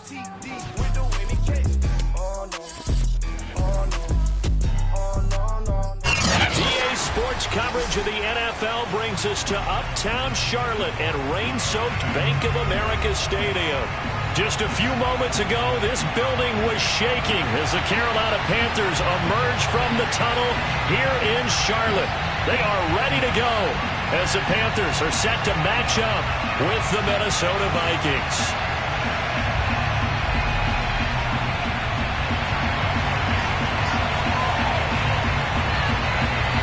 EA Sports coverage of the NFL brings us to uptown Charlotte at rain-soaked Bank of America Stadium. Just a few moments ago, this building was shaking as the Carolina Panthers emerge from the tunnel here in Charlotte. They are ready to go as the Panthers are set to match up with the Minnesota Vikings.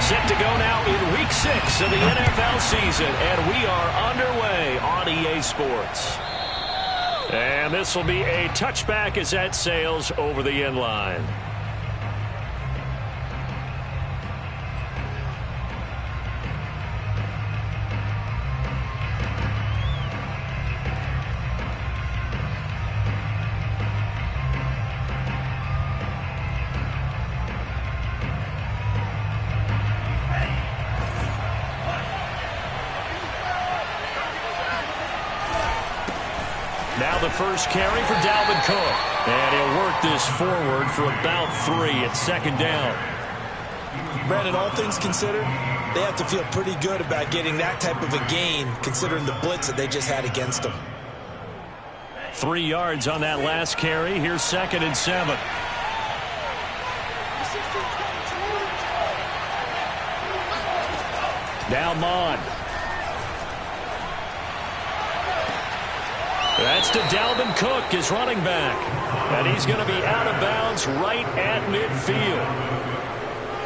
Set to go now in Week 6 of the NFL season, and we are underway on EA Sports. And this will be a touchback as that sails over the end line. Now the first carry for Dalvin Cook. And he'll work this forward for about 3 at second down. Brandon, all things considered, they have to feel pretty good about getting that type of a gain considering the blitz that they just had against them. 3 yards on that last carry. Here's 2nd and 7. Now Mon. That's to Dalvin Cook, his running back. And he's going to be out of bounds right at midfield.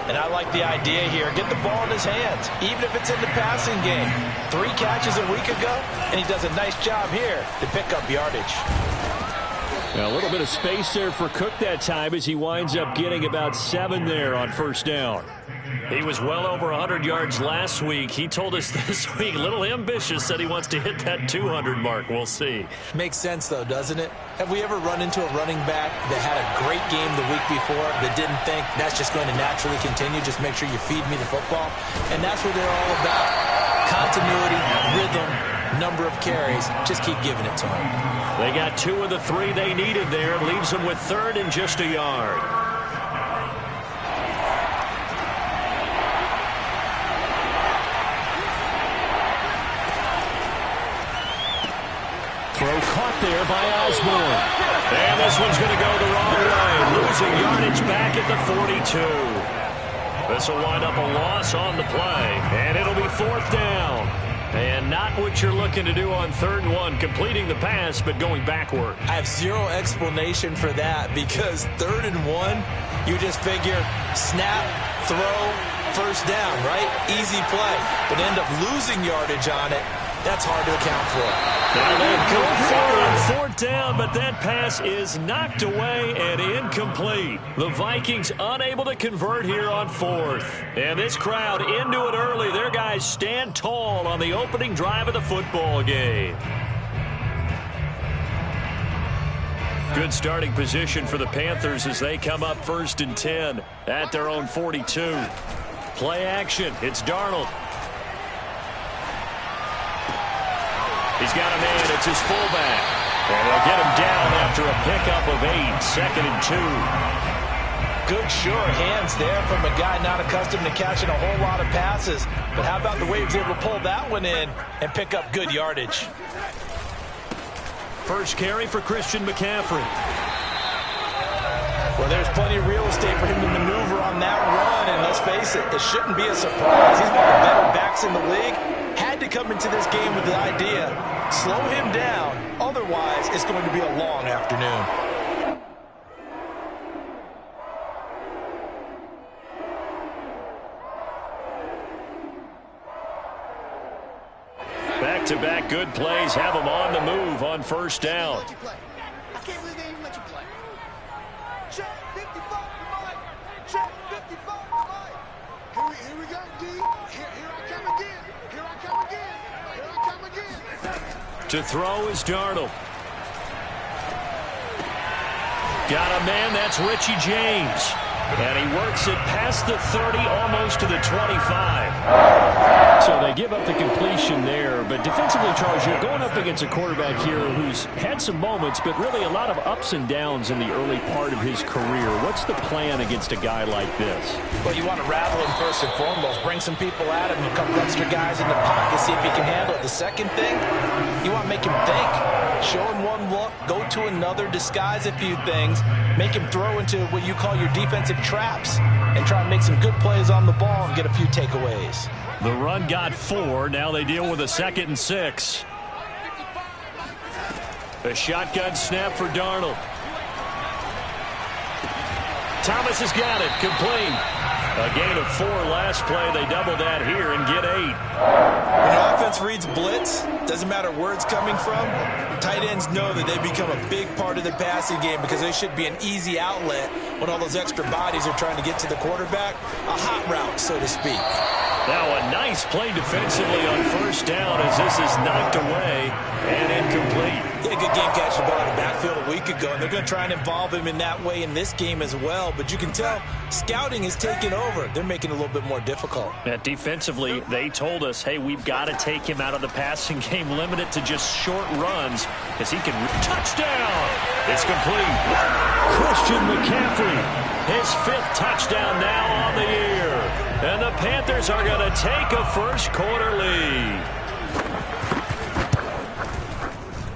And I like the idea here. Get the ball in his hands, even if it's in the passing game. 3 catches a week ago, and he does a nice job here to pick up yardage. Now, a little bit of space there for Cook that time as he winds up getting about 7 there on first down. He was well over 100 yards last week. He told us this week, a little ambitious, that he wants to hit that 200 mark. We'll see. Makes sense, though, doesn't it? Have we ever run into a running back that had a great game the week before that didn't think that's just going to naturally continue? Just make sure you feed me the football. And that's what they're all about. Continuity, rhythm, number of carries. Just keep giving it to them. They got 2 of the 3 they needed there. Leaves them with 3rd and just a yard. Throw caught there by Osborne. And this one's going to go the wrong way. Losing yardage back at the 42. This will wind up a loss on the play. And it'll be 4th down. And not what you're looking to do on 3rd and 1. Completing the pass, but going backward. I have zero explanation for that because 3rd and 1, you just figure snap, throw, first down, right? Easy play. But end up losing yardage on it. That's hard to account for. Now they go for it on 4th down, but that pass is knocked away and incomplete. The Vikings unable to convert here on 4th. And this crowd into it early. Their guys stand tall on the opening drive of the football game. Good starting position for the Panthers as they come up 1st and 10 at their own 42. Play action. It's Darnold. He's got a man. It's his fullback. And they'll get him down after a pickup of 8. 2nd and 2. Good, sure hands there from a guy not accustomed to catching a whole lot of passes. But how about the way he was able to pull that one in and pick up good yardage? First carry for Christian McCaffrey. Well, there's plenty of real estate for him to maneuver on that run. And let's face it, it shouldn't be a surprise. He's one of the better backs in the league. Had to come into this game with the idea, slow him down. Otherwise, it's going to be a long afternoon. Back-to-back good plays have him on the move on first down. I can't believe they even let you play. Check 55 tonight. Check 55 tonight. Here we go, D. Here I come again. Here I come again. Here I come again. To throw is Darnold. Got a man, that's Richie James. And he works it past the 30, almost to the 25. So they give up the completion there. But defensively, Charles, you're going up against a quarterback here who's had some moments, but really a lot of ups and downs in the early part of his career. What's the plan against a guy like this? Well, you want to rattle him first and foremost. Bring some people at him. A couple extra guys in the pocket. See if he can handle it. The second thing, you want to make him think. Show him one look. Go to another. Disguise a few things. Make him throw into what you call your defensive traps. And try and make some good plays on the ball and get a few takeaways. The run got 4. Now they deal with a 2nd and 6. A shotgun snap for Darnold. Thomas has got it. Complete. A gain of 4 last play. They double that here and get 8. When the offense reads blitz, doesn't matter where it's coming from, tight ends know that they become a big part of the passing game because they should be an easy outlet when all those extra bodies are trying to get to the quarterback. A hot route, so to speak. Now a nice play defensively on first down as this is knocked away and incomplete. He had a good game catching the ball in the backfield a week ago, and they're going to try and involve him in that way in this game as well. But you can tell scouting is taking over. They're making it a little bit more difficult. Defensively, they told us, hey, we've got to take him out of the passing game, limit it to just short runs as he can. Touchdown! It's complete. Christian McCaffrey, his 5th touchdown now on the year. And the Panthers are going to take a first quarter lead.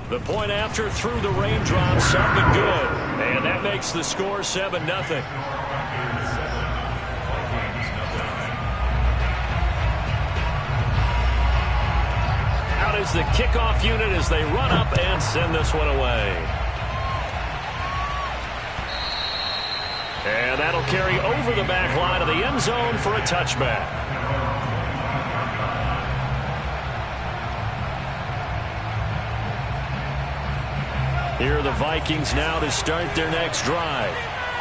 The point after through the raindrops, up and good. And that makes the score 7-0. Out is the kickoff unit as they run up and send this one away. And that'll carry over the back line of the end zone for a touchback. Here are the Vikings now to start their next drive.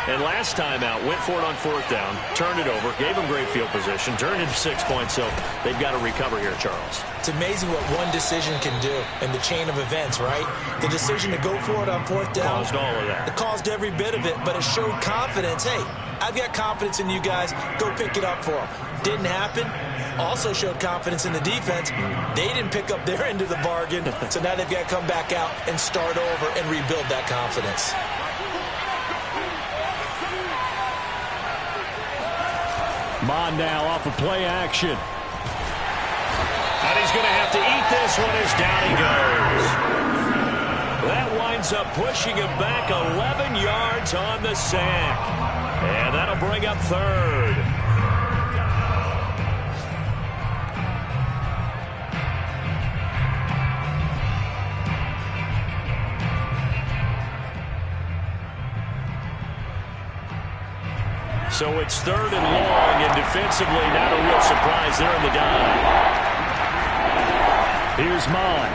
And last time out, went for it on 4th down, turned it over, gave them great field position, turned into 6 points, so they've got to recover here, Charles. It's amazing what one decision can do in the chain of events, right? The decision to go for it on 4th down. Caused all of that. It caused every bit of it, but it showed confidence. Hey, I've got confidence in you guys. Go pick it up for them. Didn't happen. Also showed confidence in the defense. They didn't pick up their end of the bargain, so now they've got to come back out and start over and rebuild that confidence. Mon now off of play action. And he's going to have to eat this one as down he goes. That winds up pushing him back 11 yards on the sack. And that'll bring up 3rd. So it's 3rd and long, and defensively not a real surprise there in the dive. Here's Mon.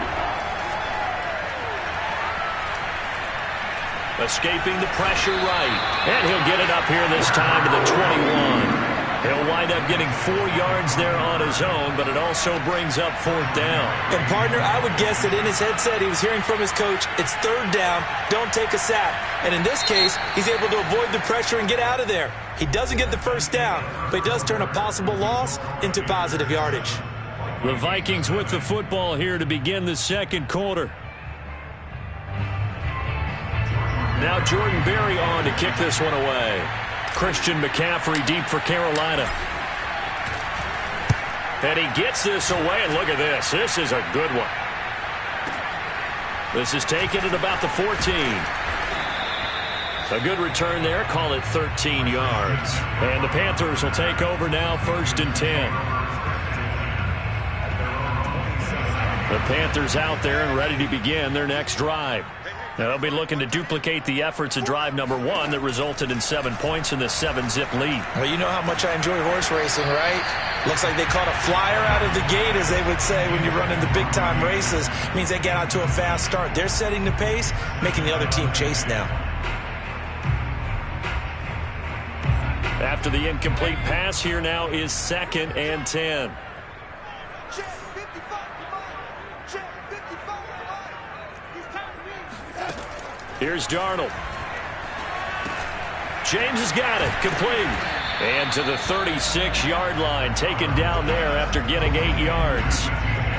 Escaping the pressure right. And he'll get it up here this time to the 21. He'll wind up getting 4 yards there on his own, but it also brings up 4th down. And, partner, I would guess that in his headset he was hearing from his coach, it's 3rd down, don't take a sack. And in this case, he's able to avoid the pressure and get out of there. He doesn't get the first down, but he does turn a possible loss into positive yardage. The Vikings with the football here to begin the 2nd quarter. Now Jordan Berry on to kick this one away. Christian McCaffrey deep for Carolina. And he gets this away, and look at this. This is a good one. This is taken at about the 14. A good return there. Call it 13 yards. And the Panthers will take over now, 1st and 10. The Panthers out there and ready to begin their next drive. Now they'll be looking to duplicate the efforts of drive number 1 that resulted in 7 points in the 7-zip lead. Well, you know how much I enjoy horse racing, right? Looks like they caught a flyer out of the gate, as they would say when you're running the big-time races. It means they get out to a fast start. They're setting the pace, making the other team chase now. After the incomplete pass, here now is 2nd and 10. Here's Darnold. James has got it. Complete. And to the 36-yard line, taken down there after getting 8 yards.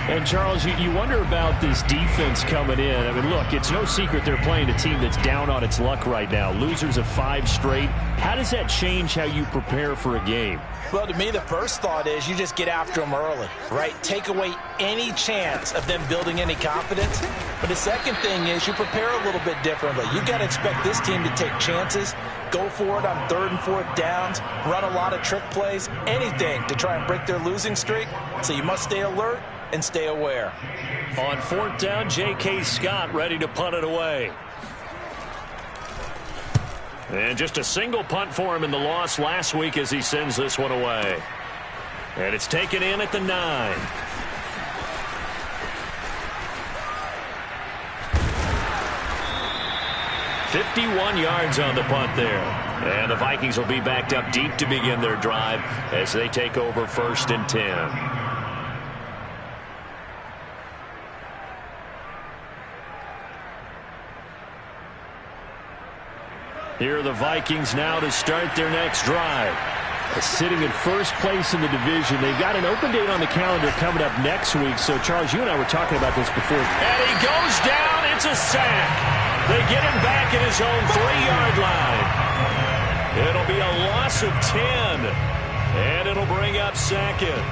And, Charles, you wonder about this defense coming in. I mean, look, it's no secret they're playing a team that's down on its luck right now. Losers of 5 straight. How does that change how you prepare for a game? Well, to me, the first thought is you just get after them early, right? Take away any chance of them building any confidence. But the second thing is you prepare a little bit differently. You got to expect this team to take chances, go for it on 3rd and 4th downs, run a lot of trick plays, anything to try and break their losing streak. So you must stay alert and stay aware. On 4th down, J.K. Scott ready to punt it away. And just a single punt for him in the loss last week as he sends this one away. And it's taken in at the 9. $51 yards on the punt there. And the Vikings will be backed up deep to begin their drive as they take over 1st and 10. Here are the Vikings now to start their next drive. Sitting in first place in the division. They've got an open date on the calendar coming up next week. So, Charles, you and I were talking about this before. And he goes down. It's a sack. They get him back at his own 3-yard line. It'll be a loss of 10. And it'll bring up 2nd.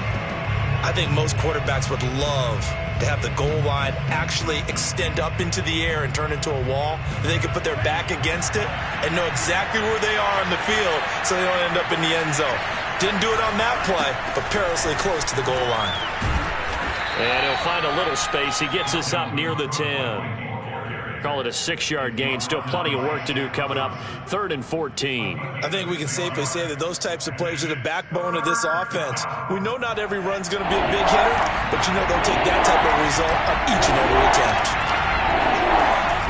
I think most quarterbacks would love to have the goal line actually extend up into the air and turn into a wall. They can put their back against it and know exactly where they are on the field so they don't end up in the end zone. Didn't do it on that play, but perilously close to the goal line. And he'll find a little space. He gets us up near the 10. Call it a 6-yard gain. Still plenty of work to do coming up. 3rd and 14. I think we can safely say that those types of plays are the backbone of this offense. We know not every run's going to be a big hitter, but you know they'll take that type of result on each and every attempt.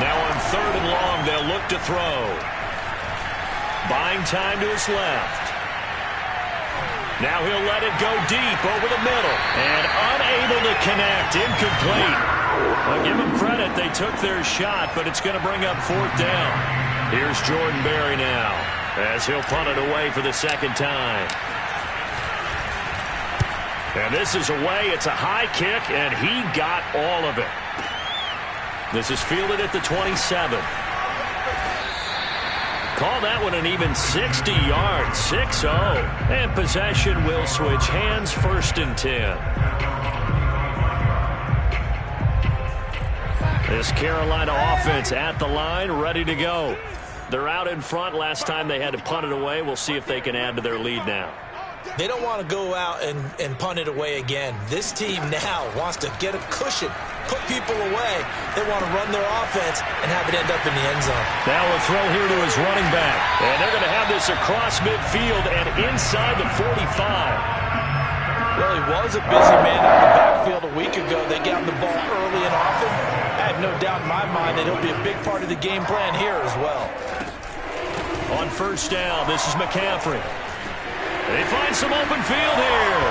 Now on 3rd and long, they'll look to throw. Buying time to his left. Now he'll let it go deep over the middle. And unable to connect. Incomplete. Well, give them credit. They took their shot, but it's going to bring up 4th down. Here's Jordan Berry now as he'll punt it away for the 2nd time. And this is away. It's a high kick, and he got all of it. This is fielded at the 27. Call that one an even 60 yards. 6-0. And possession will switch hands. 1st and 10. This Carolina offense at the line, ready to go. They're out in front. Last time they had to punt it away. We'll see if they can add to their lead now. They don't want to go out and punt it away again. This team now wants to get a cushion, put people away. They want to run their offense and have it end up in the end zone. Now a throw here to his running back. And they're going to have this across midfield and inside the 45. Well, he was a busy man out the backfield a week ago. They got him the ball early and often. I have no doubt in my mind that he'll be a big part of the game plan here as well. On 1st down, this is McCaffrey. They find some open field here.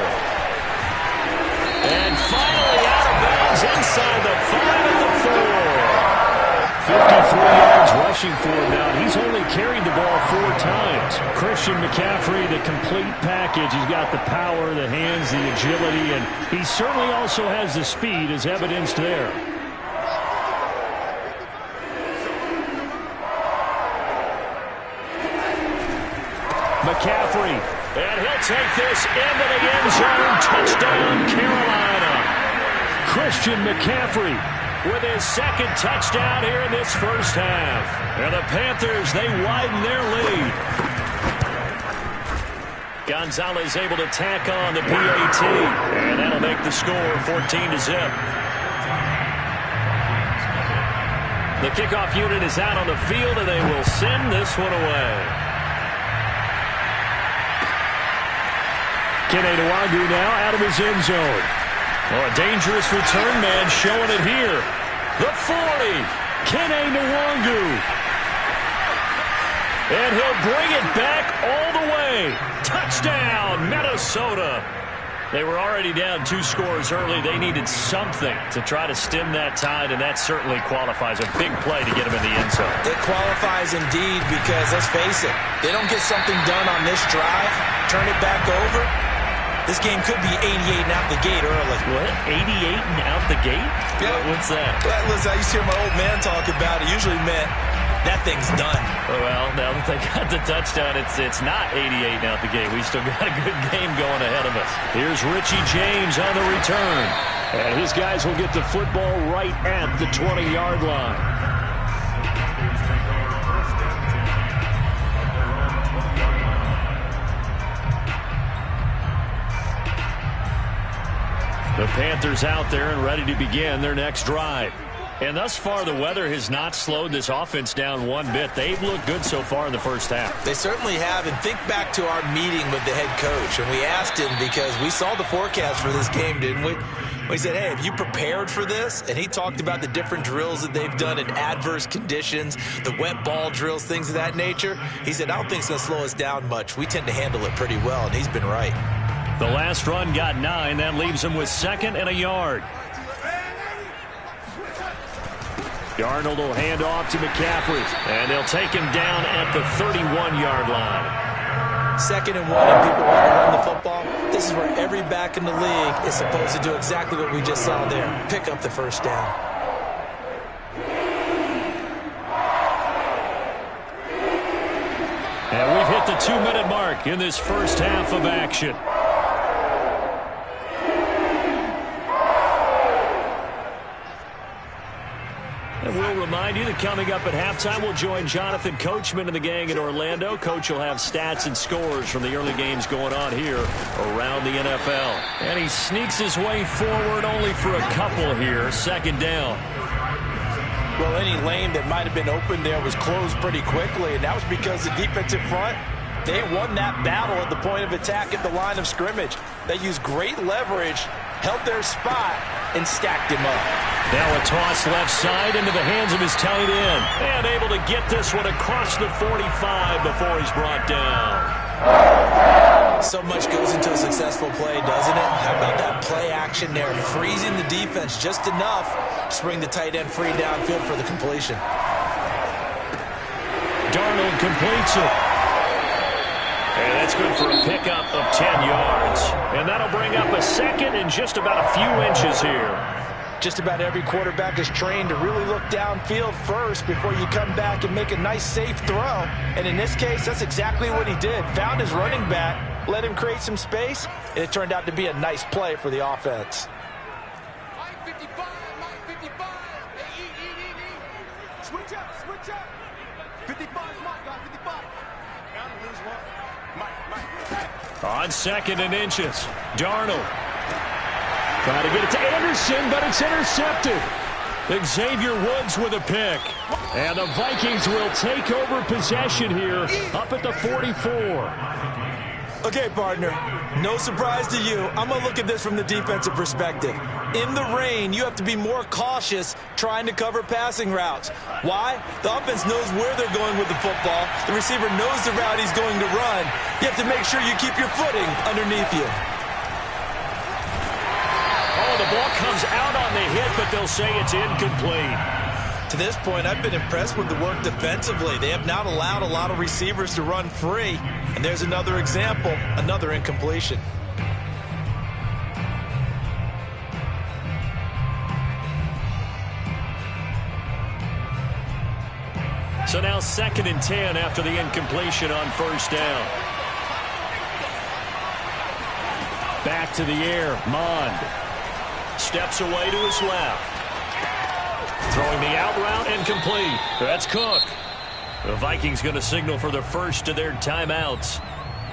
And finally out of bounds inside the 5 at the 4. 53 yards rushing for him now. He's only carried the ball 4 times. Christian McCaffrey, the complete package. He's got the power, the hands, the agility, and he certainly also has the speed as evidenced there. McCaffrey, and he'll take this into the end zone. Touchdown, Carolina. Christian McCaffrey with his 2nd touchdown here in this 1st half. And the Panthers, they widen their lead. Gonzalez able to tack on the PAT, and that'll make the score 14-0. The kickoff unit is out on the field, and they will send this one away. Kene Nwagu now out of his end zone. Oh, a dangerous return man showing it here. The 40, Kene Nwagu. And he'll bring it back all the way. Touchdown, Minnesota. They were already down 2 scores early. They needed something to try to stem that tide, and that certainly qualifies. A big play to get them in the end zone. It qualifies indeed because, let's face it, they don't get something done on this drive, turn it back over, this game could be 88 and out the gate early. What? 88 and out the gate? Yeah. What's that? Well, listen, I used to hear my old man talk about it. Usually meant that thing's done. Well, now that they got the touchdown, it's not 88 and out the gate. We still got a good game going ahead of us. Here's Richie James on the return. And his guys will get the football right at the 20-yard line. The Panthers out there and ready to begin their next drive. And thus far, the weather has not slowed this offense down one bit. They've looked good so far in the first half. They certainly have. And think back to our meeting with the head coach. And we asked him because we saw the forecast for this game, didn't we? We said, hey, have you prepared for this? And he talked about the different drills that they've done in adverse conditions, the wet ball drills, things of that nature. He said, I don't think it's going to slow us down much. We tend to handle it pretty well, and he's been right. The last run got 9. That leaves him with 2nd and a yard. Darnold will hand off to McCaffrey, and they'll take him down at the 31-yard line. 2nd and 1, and people want to run the football. This is where every back in the league is supposed to do exactly what we just saw there, pick up the first down. And we've hit the 2-minute mark in this first half of action. And we'll remind you that coming up at halftime, we'll join Jonathan Coachman and the gang in Orlando. Coach will have stats and scores from the early games going on here around the NFL. And he sneaks his way forward only for a couple here. 2nd down. Well, any lane that might have been open there was closed pretty quickly, and that was because the defensive front, they won that battle at the point of attack at the line of scrimmage. They used great leverage, held their spot, and stacked him up. Now a toss left side into the hands of his tight end. And able to get this one across the 45 before he's brought down. So much goes into a successful play, doesn't it? How about that play action there? Freezing the defense just enough to bring the tight end free downfield for the completion. Darnold completes it. And that's good for a pickup of 10 yards. And that'll bring up a 2nd and just about a few inches here. Just about every quarterback is trained to really look downfield first before you come back and make a nice, safe throw. And in this case, that's exactly what he did. Found his running back, let him create some space, and it turned out to be a nice play for the offense. Mike 55, Mike 55. Hey, switch up, switch up. 55 is Mike, guys, 55. Down to lose one. Mike. On 2nd and inches, Darnold. Trying to get it to Anderson, but it's intercepted. Xavier Woods with a pick. And the Vikings will take over possession here up at the 44. Okay, partner, no surprise to you. I'm going to look at this from the defensive perspective. In the rain, you have to be more cautious trying to cover passing routes. Why? The offense knows where they're going with the football. The receiver knows the route he's going to run. You have to make sure you keep your footing underneath you. Oh, the ball comes out on the hit, but they'll say it's incomplete. To this point, I've been impressed with the work defensively. They have not allowed a lot of receivers to run free. And there's another example, another incompletion. So now 2nd and 10 after the incompletion on 1st down. Back to the air, Mond. Steps away to his left. Throwing the out route and complete. That's Cook. The Vikings going to signal for the first of their timeouts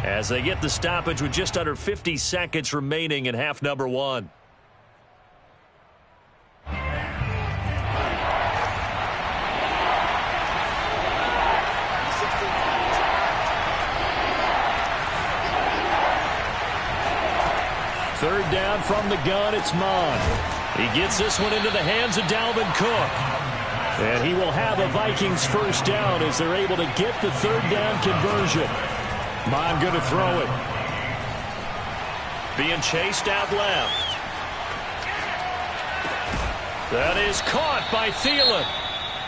as they get the stoppage with just under 50 seconds remaining in half number 1. Third down from the gun, it's Mond. He gets this one into the hands of Dalvin Cook. And he will have a Vikings first down as they're able to get the 3rd down conversion. Mond going to throw it. being chased out left. That is caught by Thielen.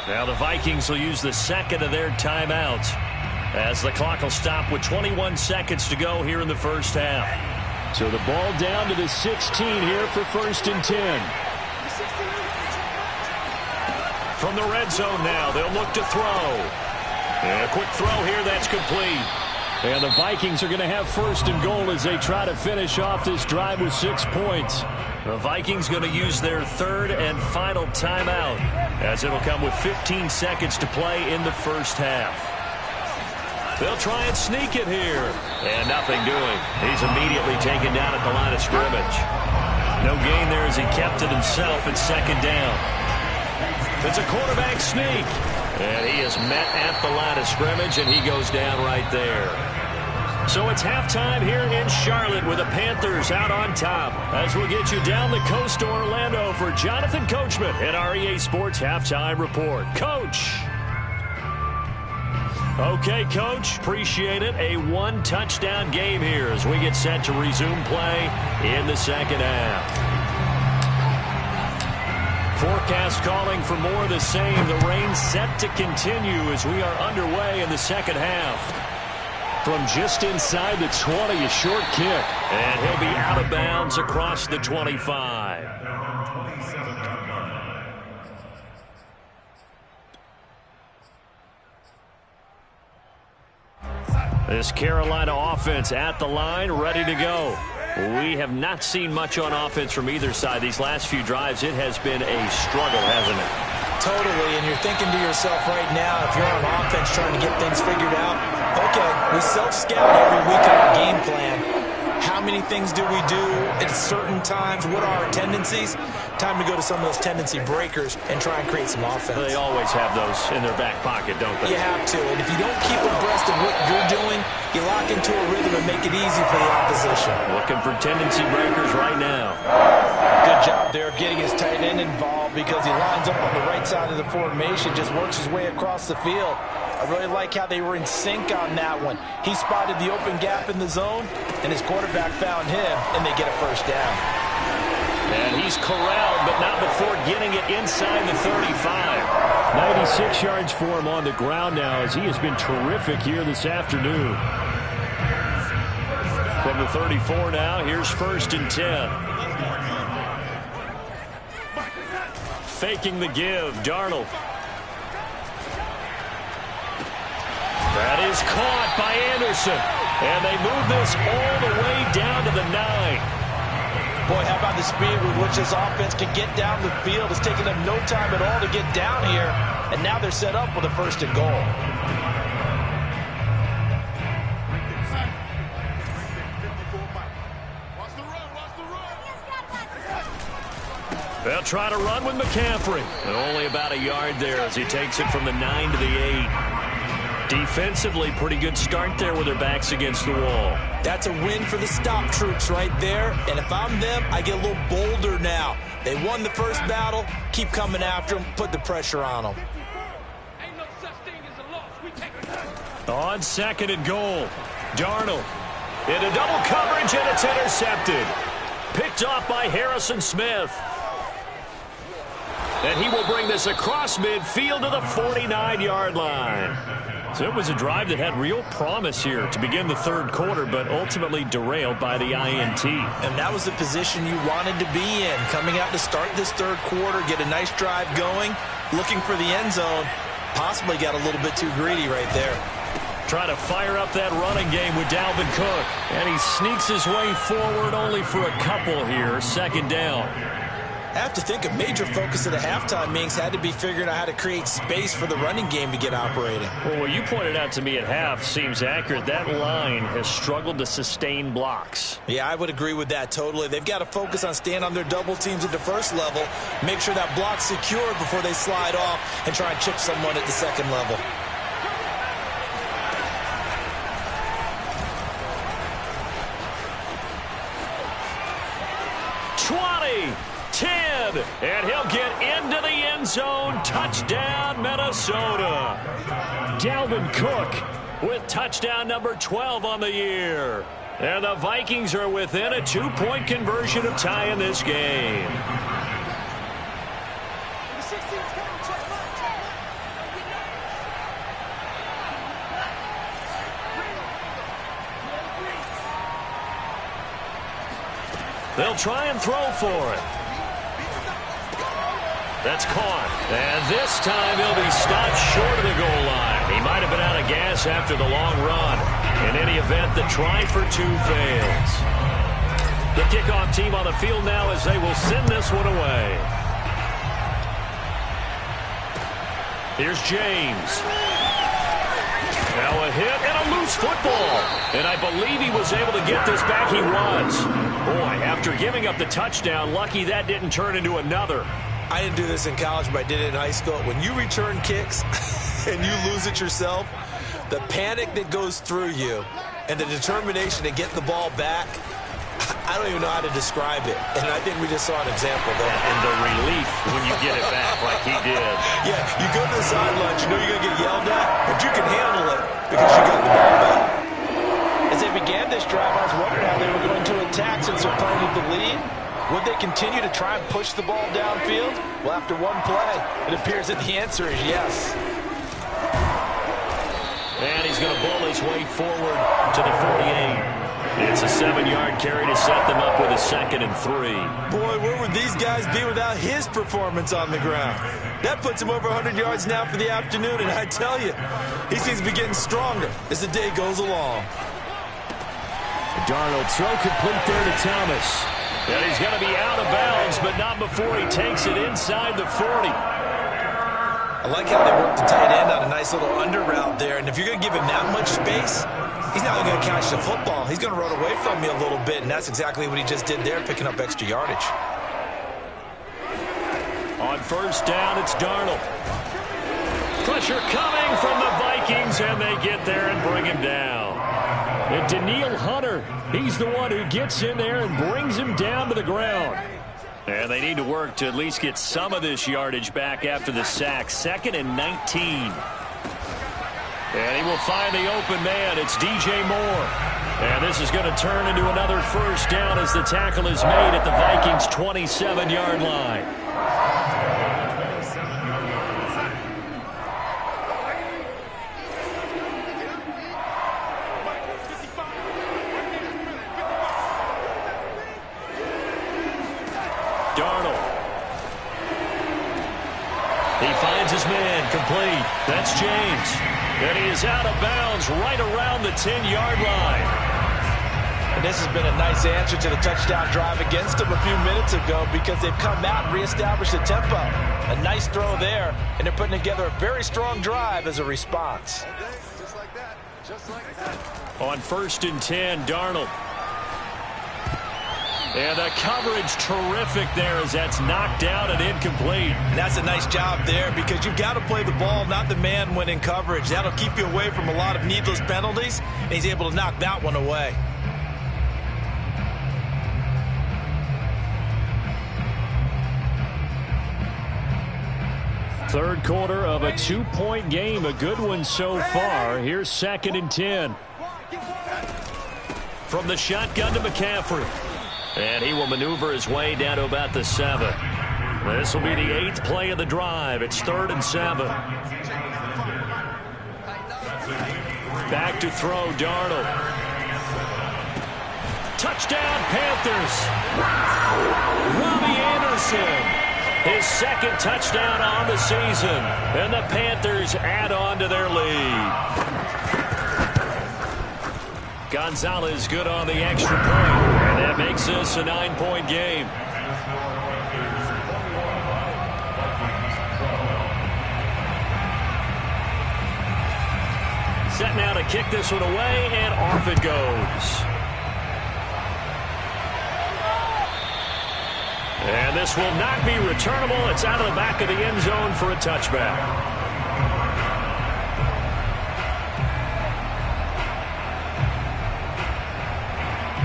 Now the Vikings will use the second of their timeouts as the clock will stop with 21 seconds to go here in the first half. So the ball down to the 16 here for 1st and 10. From the red zone now, they'll look to throw. And a quick throw here, that's complete. And the Vikings are going to have 1st and goal as they try to finish off this drive with 6 points. The Vikings going to use their 3rd and final timeout as it'll come with 15 seconds to play in the first half. They'll try and sneak it here. And nothing doing. He's immediately taken down at the line of scrimmage. No gain there as he kept it himself at 2nd down. It's a quarterback sneak. And he is met at the line of scrimmage, and he goes down right there. So it's halftime here in Charlotte with the Panthers out on top. As we'll get you down the coast to Orlando for Jonathan Coachman at our EA Sports Halftime Report. Coach. Okay, Coach. Appreciate it. A 1-touchdown game here as we get set to resume play in the second half. Forecast calling for more of the same. The rain set to continue as we are underway in the second half. From just inside the 20, a short kick. And he'll be out of bounds across the 25. This Carolina offense at the line, ready to go. We have not seen much on offense from either side. These last few drives, it has been a struggle, hasn't it? Totally, and you're thinking to yourself right now, if you're on offense trying to get things figured out, okay, we self-scout every week on our game plan. How many things do we do at certain times? What are our tendencies? Time to go to some of those tendency breakers and try and create some offense. They always have those in their back pocket, don't they? You have to, and if you don't keep abreast of what you're doing, you lock into a rhythm and make it easy for the opposition. Looking for tendency breakers right now. Good job there of getting his tight end involved because he lines up on the right side of the formation, just works his way across the field. I really like how they were in sync on that one. He spotted the open gap in the zone, and his quarterback found him, and they get a first down. And he's corralled, but not before getting it inside the 35. 96 yards for him on the ground now as he has been terrific here this afternoon. From the 34 now, here's 1st and 10. Faking the give, Darnold. That is caught by Anderson. And they move this all the way down to the 9. Boy, how about the speed with which this offense can get down the field? It's taken them no time at all to get down here. And now they're set up with a 1st and goal. They'll try to run with McCaffrey. And only about a yard there as he takes it from the 9 to the 8. Defensively, pretty good start there with their backs against the wall. That's a win for the stop troops right there. And if I'm them, I get a little bolder now. They won the first battle. Keep coming after them. Put the pressure on them. Ain't no such thing as a loss. We take it. On 2nd and goal, Darnold into double coverage, and it's intercepted. Picked off by Harrison Smith. And he will bring this across midfield to the 49-yard line. So it was a drive that had real promise here to begin the 3rd quarter, but ultimately derailed by the INT. And that was the position you wanted to be in. Coming out to start this 3rd quarter, get a nice drive going, looking for the end zone. Possibly got a little bit too greedy right there. Trying to fire up that running game with Dalvin Cook. And he sneaks his way forward only for a couple here. 2nd down. I have to think a major focus of the halftime meetings had to be figuring out how to create space for the running game to get operating. Well, what you pointed out to me at half seems accurate. That line has struggled to sustain blocks. Yeah, I would agree with that totally. They've got to focus on staying on their double teams at the first level, make sure that block's secure before they slide off and try and chip someone at the 2nd level. And he'll get into the end zone. Touchdown, Minnesota. Dalvin Cook with touchdown number 12 on the year. And the Vikings are within a 2-point conversion of tying this game. They'll try and throw for it. That's caught. And this time he'll be stopped short of the goal line. He might have been out of gas after the long run. In any event, the try for two fails. The kickoff team on the field now as they will send this one away. Here's James. Now a hit and a loose football. And I believe he was able to get this back. He was. Boy, after giving up the touchdown, lucky that didn't turn into another. I didn't do this in college, but I did it in high school. When you return kicks and you lose it yourself, the panic that goes through you and the determination to get the ball back, I don't even know how to describe it. And I think we just saw an example there. And the relief when you get it back like he did. Yeah, you go to the sidelines, you know you're going to get yelled at, but you can handle it because you got the ball back. As they began this drive, I was wondering how they were going to attack since they're playing with the lead. Would they continue to try and push the ball downfield? Well, after one play, it appears that the answer is yes. And he's going to bowl his way forward to the 48. It's a 7-yard carry to set them up with a 2nd and 3. Boy, where would these guys be without his performance on the ground? That puts him over 100 yards now for the afternoon, and I tell you, he seems to be getting stronger as the day goes along. Darnold throw complete there to Thomas. And he's going to be out of bounds, but not before he takes it inside the 40. I like how they work the tight end on a nice little under route there, and if you're going to give him that much space, he's not only going to catch the football, he's going to run away from you a little bit, and that's exactly what he just did there, picking up extra yardage. On first down, it's Darnold. Pressure coming from the Vikings, and they get there and bring him down. And Daniil Hunter, he's the one who gets in there and brings him down to the ground. And they need to work to at least get some of this yardage back after the sack. 2nd and 19. And he will find the open man. It's DJ Moore. And this is going to turn into another first down as the tackle is made at the Vikings' 27-yard line. Darnold. He finds his man complete. That's James. And he is out of bounds right around the 10-yard line. And this has been a nice answer to the touchdown drive against them a few minutes ago because they've come out and reestablished the tempo. A nice throw there, and they're putting together a very strong drive as a response. Just like that. Just like that. On 1st and 10, Darnold. And the coverage terrific there as that's knocked down and incomplete. And that's a nice job there because you've got to play the ball, not the man when in coverage. That'll keep you away from a lot of needless penalties, and he's able to knock that one away. Third quarter of a 2-point game, a good one so far. Here's 2nd and 10. From the shotgun to McCaffrey. And he will maneuver his way down to about the 7. This will be the 8th play of the drive. It's 3rd and 7. Back to throw, Darnold. Touchdown, Panthers. Robbie Anderson. His 2nd touchdown on the season. And the Panthers add on to their lead. Gonzalez good on the extra point. And that makes this a 9-point game. Set now to kick this one away, and off it goes. And this will not be returnable. It's out of the back of the end zone for a touchback.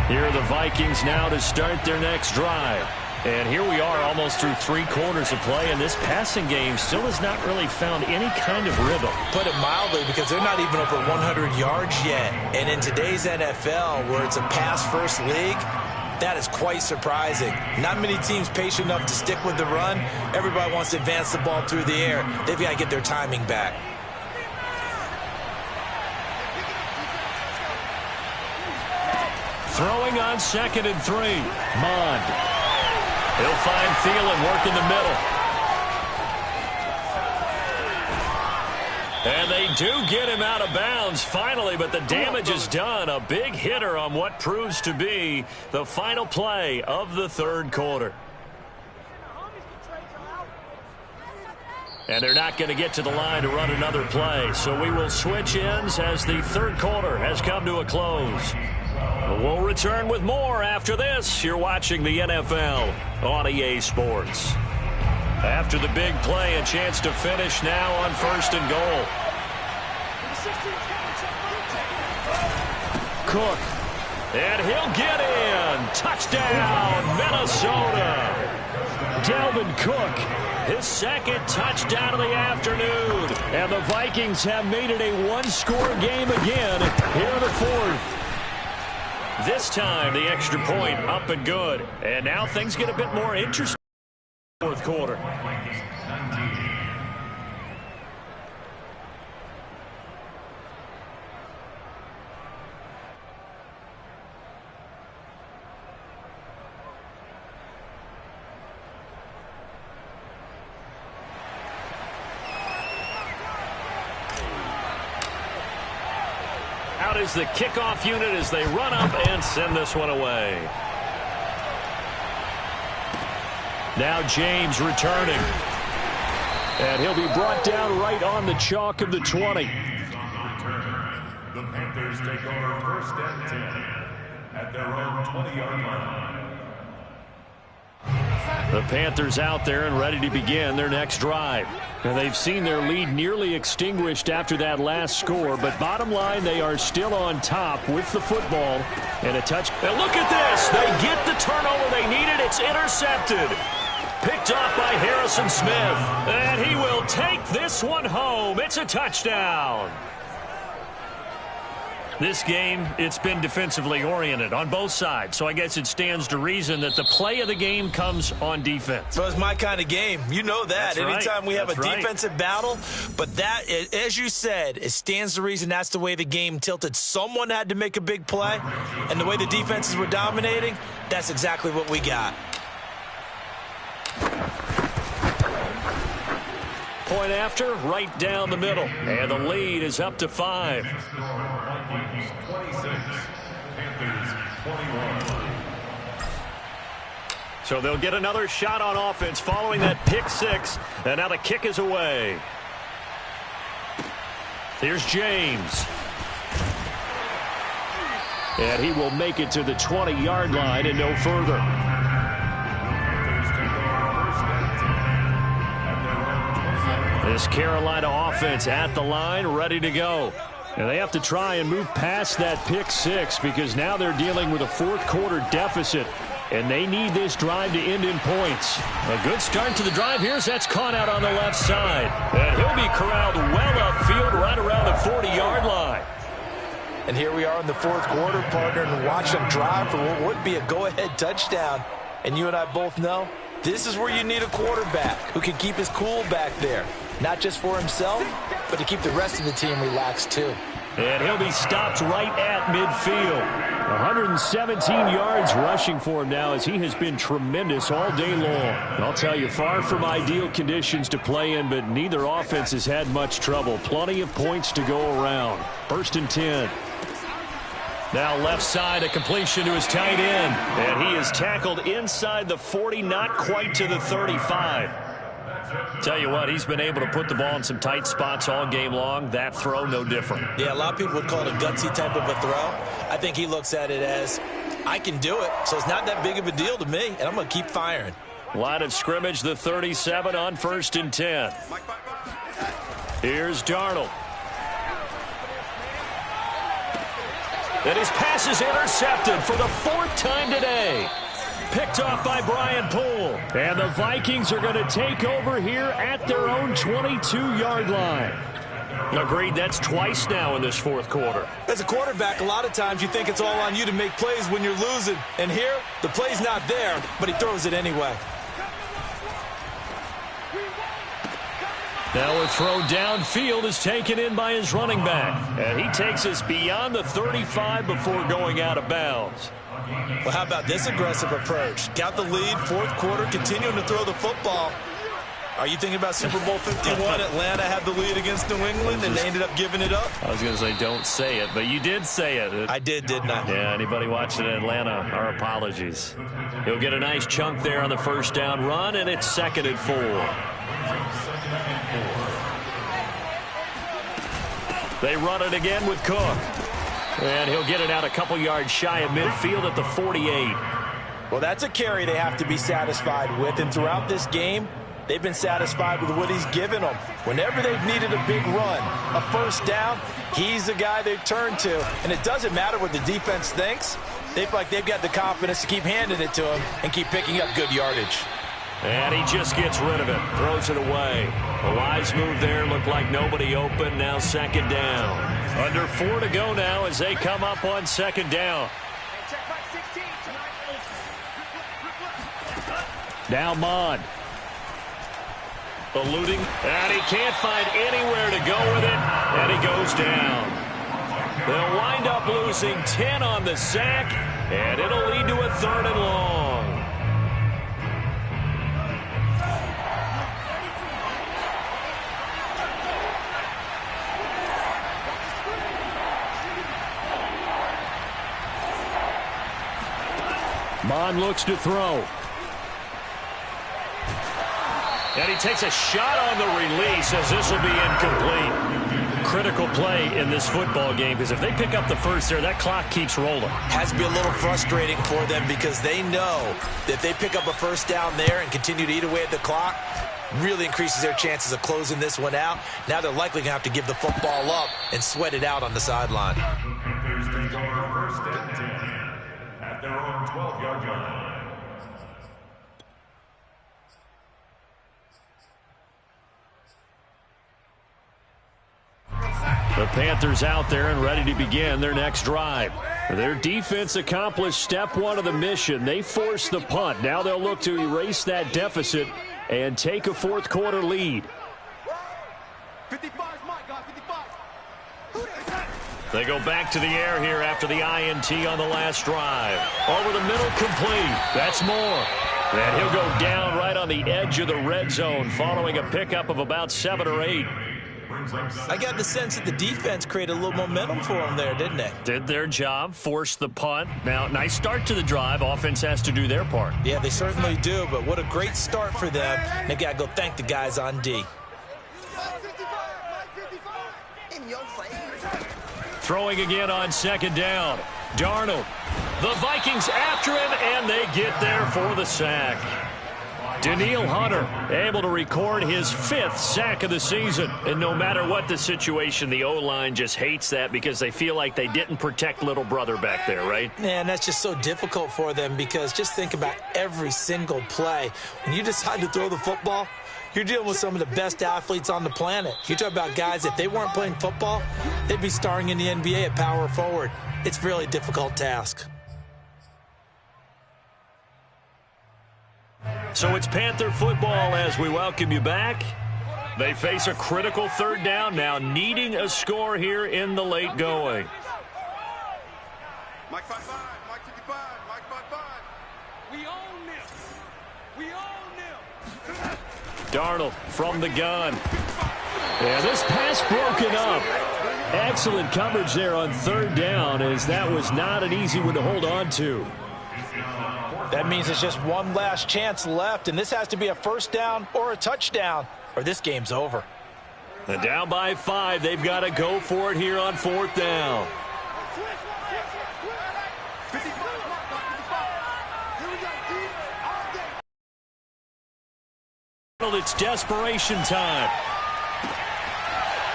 Here are the Vikings now to start their next drive. And here we are almost through 3 quarters of play, and this passing game still has not really found any kind of rhythm. Put it mildly, because they're not even over 100 yards yet. And in today's NFL, where it's a pass-first league, that is quite surprising. Not many teams patient enough to stick with the run. Everybody wants to advance the ball through the air. They've got to get their timing back. Throwing on 2nd and 3. Mond. He'll find Thielen work in the middle. And they do get him out of bounds finally, but the damage is done. A big hitter on what proves to be the final play of the 3rd quarter. And they're not going to get to the line to run another play, so we will switch ends as the 3rd quarter has come to a close. We'll return with more after this. You're watching the NFL on EA Sports. After the big play, a chance to finish now on 1st and goal. Cook. And he'll get in. Touchdown, Minnesota. Dalvin Cook, his 2nd touchdown of the afternoon. And the Vikings have made it a 1-score game again here in the 4th. This time, the extra point up and good. And now things get a bit more interesting in the 4th quarter. Out is the kickoff unit as they run up and send this one away. Now James returning. And he'll be brought down right on the chalk of the 20. The Panthers take over 1st and 10 at their own 20-yard line. The Panthers out there and ready to begin their next drive. And they've seen their lead nearly extinguished after that last score, but bottom line, they are still on top with the football and a touch. And look at this. They get the turnover they needed. It's intercepted. Picked off by Harrison Smith. And he will take this one home. It's a touchdown. This game, it's been defensively oriented on both sides, so I guess it stands to reason that the play of the game comes on defense. So it's my kind of game. You know that. That's Anytime right. we have That's a right. defensive battle, but that, as you said, it stands to reason that's the way the game tilted. Someone had to make a big play, and the way the defenses were dominating, that's exactly what we got. Point after, right down the middle. And the lead is up to 5. Vikings 26, Panthers 21. So they'll get another shot on offense following that pick 6. And now the kick is away. Here's James. And he will make it to the 20-yard line and no further. This Carolina offense at the line, ready to go. And they have to try and move past that pick 6 because now they're dealing with a 4th quarter deficit. And they need this drive to end in points. A good start to the drive. Here's that's caught out on the left side. And he'll be corralled well upfield right around the 40-yard line. And here we are in the 4th quarter, partner, and watch them drive for what would be a go-ahead touchdown. And you and I both know this is where you need a quarterback who can keep his cool back there. Not just for himself, but to keep the rest of the team relaxed too. And he'll be stopped right at midfield. 117 yards rushing for him now as he has been tremendous all day long. I'll tell you, far from ideal conditions to play in, but neither offense has had much trouble. Plenty of points to go around. 1st and 10. Now left side, a completion to his tight end. And he is tackled inside the 40, not quite to the 35. Tell you what, he's been able to put the ball in some tight spots all game long. That throw, no different. Yeah, a lot of people would call it a gutsy type of a throw. I think he looks at it as, I can do it, so it's not that big of a deal to me, and I'm going to keep firing. Line of scrimmage, the 37 on 1st and 10. Here's Darnold. And his pass is intercepted for the 4th time today. picked off by Brian Poole. And the Vikings are going to take over here at their own 22-yard line. Agreed, that's twice now in this fourth quarter. As a quarterback, a lot of times you think it's all on you to make plays when you're losing. And here, the play's not there, but he throws it anyway. Now a throw downfield is taken in by his running back. And he takes us beyond the 35 before going out of bounds. Well, how about this aggressive approach? Got the lead, fourth quarter, continuing to throw the football. Are you thinking about Super Bowl 51? Atlanta had the lead against New England, and they ended up giving it up? I was going to say don't say it, but you did say it. I did, didn't I? Yeah, anybody watching in Atlanta, our apologies. He'll get a nice chunk there on the first down run, and it's 2nd and 4. They run it again with Cook. And he'll get it out a couple yards shy of midfield at the 48. Well, that's a carry they have to be satisfied with. And throughout this game, they've been satisfied with what he's given them. Whenever they've needed a big run, a first down, he's the guy they've turned to. And it doesn't matter what the defense thinks. They feel like they've got the confidence to keep handing it to him and keep picking up good yardage. And he just gets rid of it, throws it away. A wise move there, looked like nobody open, now 2nd down. Under 4 to go now as they come up on 2nd down. Now Mond. Eluding, and he can't find anywhere to go with it, and he goes down. They'll wind up losing 10 on the sack, and it'll lead to a 3rd and long. Mond looks to throw. And he takes a shot on the release as this will be incomplete. Critical play in this football game because if they pick up the first there, that clock keeps rolling. Has to be a little frustrating for them because they know that if they pick up a first down there and continue to eat away at the clock, really increases their chances of closing this one out. Now they're likely going to have to give the football up and sweat it out on the sideline. First and 10 at their own 12-yard line. The Panthers out there and ready to begin their next drive. Their defense accomplished step 1 of the mission. They forced the punt. Now they'll look to erase that deficit and take a fourth quarter lead. 55, Mike, 55. They go back to the air here after the INT on the last drive. Over the middle, complete. That's more. And he'll go down right on the edge of the red zone following a pickup of about 7 or 8. I got the sense that the defense created a little momentum for them there, didn't they? Did their job, forced the punt. Now, nice start to the drive. Offense has to do their part. Yeah, they certainly do, but what a great start for them. They got to go thank the guys on D. Throwing again on 2nd down. Darnold. The Vikings after him, and they get there for the sack. Daniil Hunter able to record his 5th sack of the season. And no matter what the situation, the O-line just hates that because they feel like they didn't protect little brother back there, right? Man, that's just so difficult for them because just think about every single play. When you decide to throw the football, you're dealing with some of the best athletes on the planet. You talk about guys, if they weren't playing football, they'd be starring in the NBA at power forward. It's a really difficult task. So it's Panther football as we welcome you back. They face a critical 3rd down now, needing a score here in the late going. Mike 55, Mike 55, Mike 55. We own this. We own them. Darnold from the gun. Yeah, this pass broken up. Excellent coverage there on 3rd down as that was not an easy one to hold on to. That means it's just one last chance left, and this has to be a first down or a touchdown, or this game's over. And down by 5, they've got to go for it here on 4th down. It's desperation time.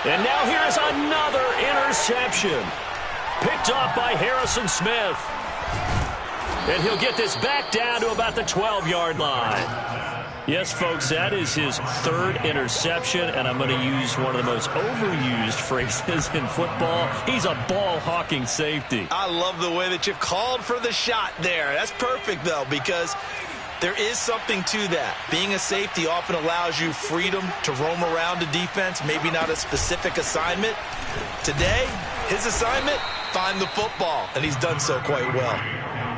And now here's another interception. Picked off by Harrison Smith. And he'll get this back down to about the 12-yard line. Yes, folks, that is his third interception, and I'm going to use one of the most overused phrases in football. He's a ball-hawking safety. I love the way that you called for the shot there. That's perfect, though, because there is something to that. Being a safety often allows you freedom to roam around a defense, maybe not a specific assignment. Today, his assignment, find the football, and he's done so quite well.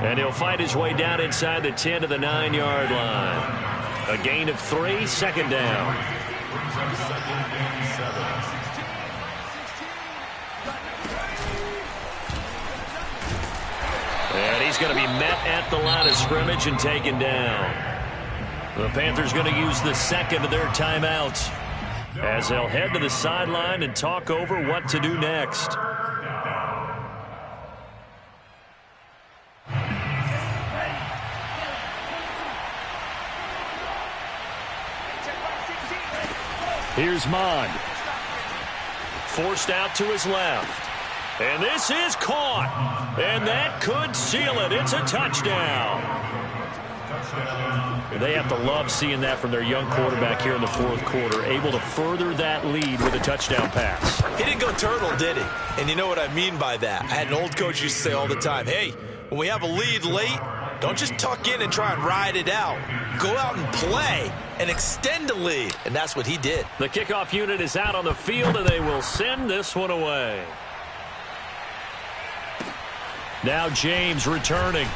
And he'll fight his way down inside the 10 to the 9-yard line. A gain of 3, second down. And he's going to be met at the line of scrimmage and taken down. The Panthers going to use the second of their timeouts as they'll head to the sideline and talk over what to do next. Here's Mond. Forced out to his left. And this is caught. And that could seal it. It's a touchdown. They have to love seeing that from their young quarterback here in the fourth quarter, able to further that lead with a touchdown pass. He didn't go turtle, did he? And you know what I mean by that. I had an old coach used to say all the time, hey, when we have a lead late, don't just tuck in and try and ride it out. Go out and play and extend the lead. And that's what he did. The kickoff unit is out on the field, and they will send this one away. Now James returning.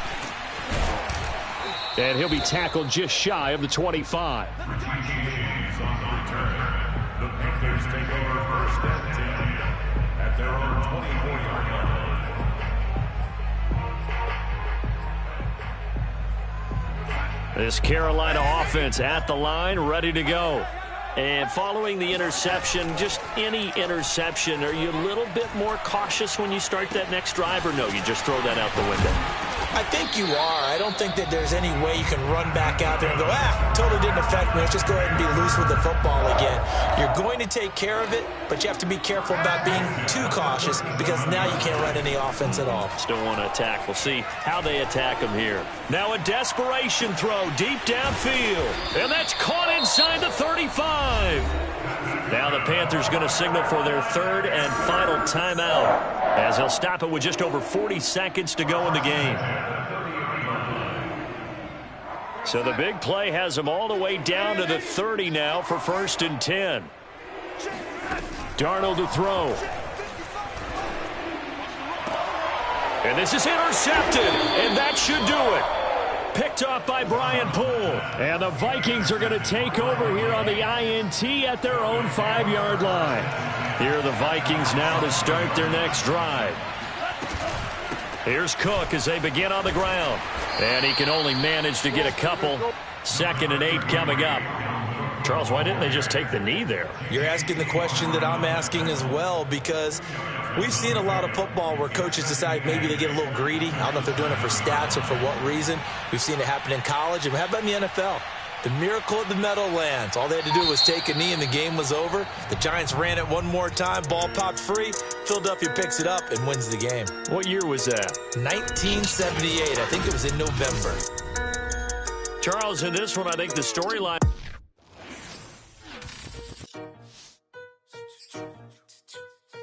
And he'll be tackled just shy of the 25. The Panthers take over first and 10 at their own 24-yard line. This Carolina offense at the line, ready to go. And following the interception, just any interception, are you a little bit more cautious when you start that next drive, or no, you just throw that out the window? I think you are. I don't think that there's any way you can run back out there and go, totally didn't affect me. Let's just go ahead and be loose with the football again. You're going to take care of it, but you have to be careful about being too cautious because now you can't run any offense at all. Still want to attack. We'll see how they attack him here. Now a desperation throw deep downfield, and that's caught inside the 35. Now the Panthers going to signal for their third and final timeout as they'll stop it with just over 40 seconds to go in the game. So the big play has them all the way down to the 30 now for first and 10. Darnold to throw. And this is intercepted, and that should do it. Picked off by Brian Poole. And the Vikings are going to take over here on the INT at their own 5-yard line. Here are the Vikings now to start their next drive. Here's Cook as they begin on the ground. And he can only manage to get a couple. 2nd and 8 coming up. Charles, why didn't they just take the knee there? You're asking the question that I'm asking as well, because we've seen a lot of football where coaches decide maybe they get a little greedy. I don't know if they're doing it for stats or for what reason. We've seen it happen in college. And how about in the NFL? The miracle of the Meadowlands. All they had to do was take a knee and the game was over. The Giants ran it one more time. Ball popped free. Philadelphia picks it up and wins the game. What year was that? 1978. I think it was in November. Charles, in this one, I think the storyline